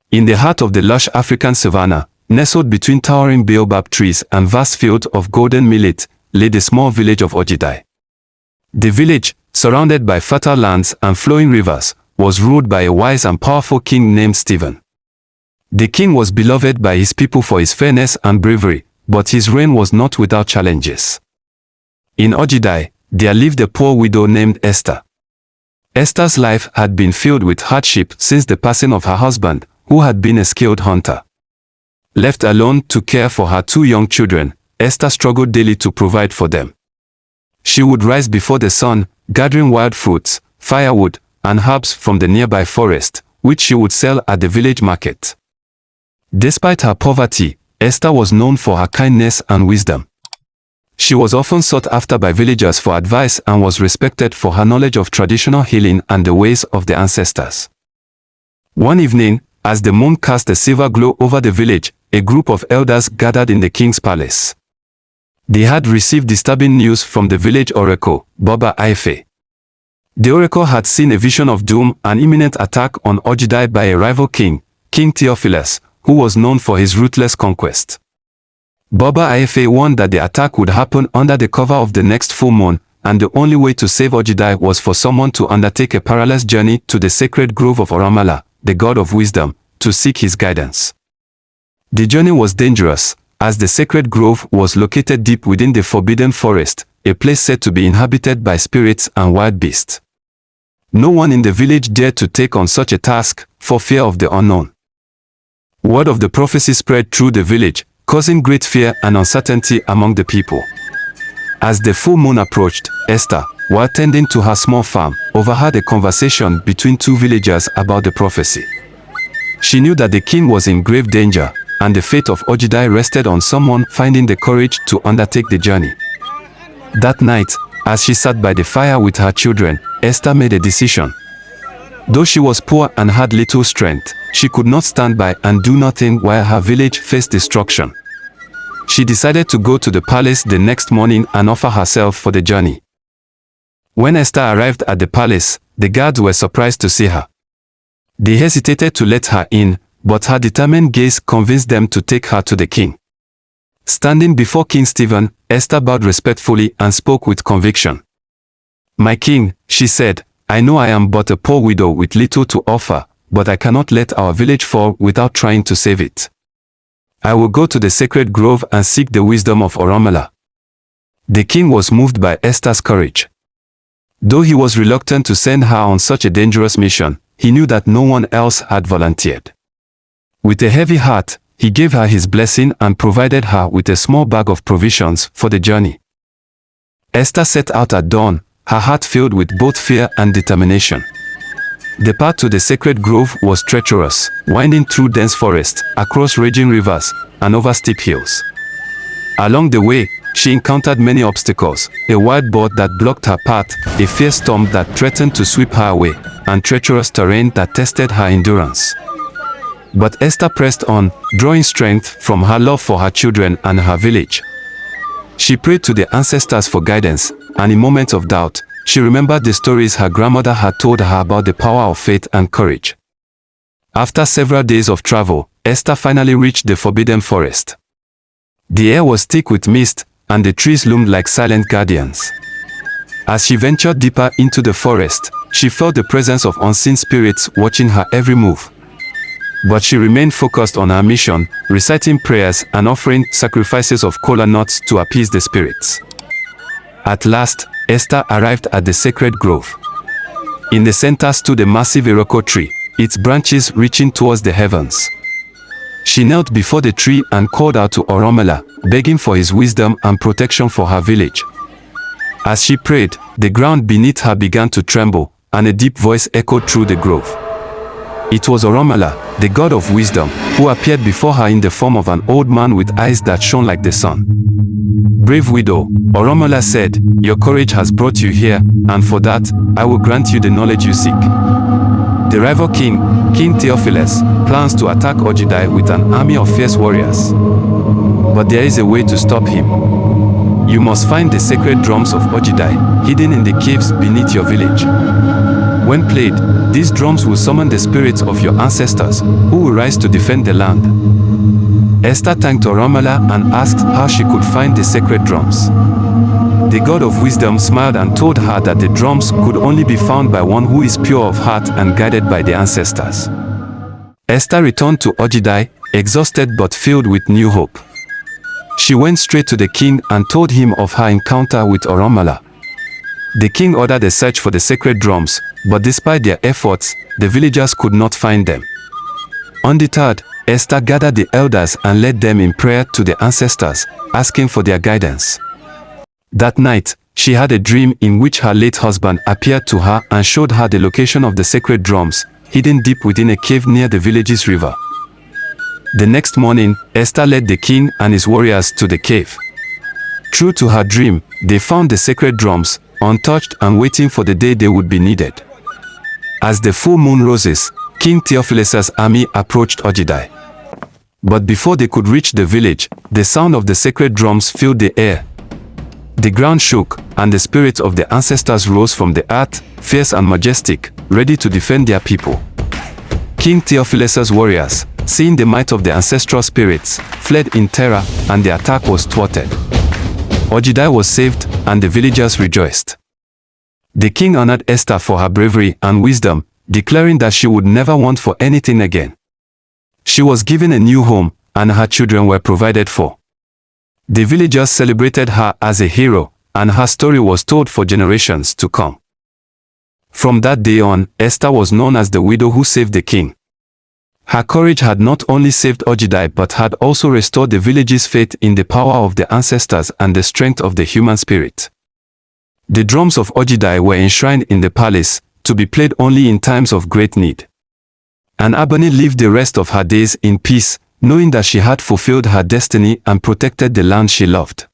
In the heart of the lush African savannah, nestled between towering baobab trees and vast fields of golden millet, lay the small village of Ogidi. The village, surrounded by fertile lands and flowing rivers, was ruled by a wise and powerful king named Stephen. The king was beloved by his people for his fairness and bravery, but his reign was not without challenges. In Ogidi, there lived a poor widow named Esther. Esther's life had been filled with hardship since the passing of her husband, who had been a skilled hunter. Left alone to care for her 2 young children, Esther struggled daily to provide for them. She would rise before the sun, gathering wild fruits, firewood, and herbs from the nearby forest, which she would sell at the village market. Despite her poverty, Esther was known for her kindness and wisdom. She was often sought after by villagers for advice and was respected for her knowledge of traditional healing and the ways of the ancestors. One evening, as the moon cast a silver glow over the village, a group of elders gathered in the king's palace. They had received disturbing news from the village oracle, Baba Ife. The oracle had seen a vision of doom, an imminent attack on Ogidi by a rival king, King Theophilus, who was known for his ruthless conquest. Baba Ife warned that the attack would happen under the cover of the next full moon, and the only way to save Ogidi was for someone to undertake a perilous journey to the sacred grove of Oromala, the god of wisdom, to seek his guidance. The journey was dangerous, as the sacred grove was located deep within the forbidden forest, a place said to be inhabited by spirits and wild beasts. No one in the village dared to take on such a task, for fear of the unknown. Word of the prophecy spread through the village, causing great fear and uncertainty among the people. As the full moon approached, Esther, while tending to her small farm, overheard a conversation between 2 villagers about the prophecy. She knew that the king was in grave danger, and the fate of Ogidi rested on someone finding the courage to undertake the journey. That night, as she sat by the fire with her children, Esther made a decision. Though she was poor and had little strength, she could not stand by and do nothing while her village faced destruction. She decided to go to the palace the next morning and offer herself for the journey. When Esther arrived at the palace, the guards were surprised to see her. They hesitated to let her in, but her determined gaze convinced them to take her to the king. Standing before King Stephen, Esther bowed respectfully and spoke with conviction. "My king," she said, "I know I am but a poor widow with little to offer, but I cannot let our village fall without trying to save it. I will go to the sacred grove and seek the wisdom of Oromala." The king was moved by Esther's courage. Though he was reluctant to send her on such a dangerous mission, he knew that no one else had volunteered. With a heavy heart, he gave her his blessing and provided her with a small bag of provisions for the journey. Esther set out at dawn, her heart filled with both fear and determination. The path to the sacred grove was treacherous, winding through dense forest, across raging rivers, and over steep hills. Along the way, she encountered many obstacles, a wild boar that blocked her path, a fierce storm that threatened to sweep her away, and treacherous terrain that tested her endurance. But Esther pressed on, drawing strength from her love for her children and her village. She prayed to the ancestors for guidance, and in moments of doubt, she remembered the stories her grandmother had told her about the power of faith and courage. After several days of travel, Esther finally reached the forbidden forest. The air was thick with mist, and the trees loomed like silent guardians. As she ventured deeper into the forest, she felt the presence of unseen spirits watching her every move. But she remained focused on her mission, reciting prayers and offering sacrifices of kola nuts to appease the spirits. At last, Esther arrived at the sacred grove. In the center stood a massive iroko tree, its branches reaching towards the heavens. She knelt before the tree and called out to Oromala, begging for his wisdom and protection for her village. As she prayed, the ground beneath her began to tremble, and a deep voice echoed through the grove. It was Oromala, the god of wisdom, who appeared before her in the form of an old man with eyes that shone like the sun. "Brave widow," Oromala said, "your courage has brought you here, and for that, I will grant you the knowledge you seek. The rival king, King Theophilus, plans to attack Ogidi with an army of fierce warriors. But there is a way to stop him. You must find the sacred drums of Ogidi, hidden in the caves beneath your village. When played, these drums will summon the spirits of your ancestors, who will rise to defend the land. Esther thanked Orunmila and asked how she could find the sacred drums. The god of wisdom smiled and told her that the drums could only be found by one who is pure of heart and guided by the ancestors. Esther returned to Ogidi, exhausted but filled with new hope. She went straight to the king and told him of her encounter with Orunmila. The king ordered a search for the sacred drums, but despite their efforts, the villagers could not find them. Undeterred, Esther gathered the elders and led them in prayer to the ancestors, asking for their guidance. That night, she had a dream in which her late husband appeared to her and showed her the location of the sacred drums, hidden deep within a cave near the village's river. The next morning, Esther led the king and his warriors to the cave. True to her dream, they found the sacred drums, untouched and waiting for the day they would be needed. As the full moon roses, King Theophilus's army approached Ogidi. But before they could reach the village, the sound of the sacred drums filled the air. The ground shook, and the spirits of the ancestors rose from the earth, fierce and majestic, ready to defend their people. King Theophilus's warriors, seeing the might of the ancestral spirits, fled in terror, and the attack was thwarted. Ogidi was saved, and the villagers rejoiced. The king honored Esther for her bravery and wisdom, declaring that she would never want for anything again. She was given a new home, and her children were provided for. The villagers celebrated her as a hero, and her story was told for generations to come. From that day on, Esther was known as the widow who saved the king. Her courage had not only saved Ogidi but had also restored the village's faith in the power of the ancestors and the strength of the human spirit. The drums of Ogidi were enshrined in the palace, to be played only in times of great need. And Ebony lived the rest of her days in peace, knowing that she had fulfilled her destiny and protected the land she loved.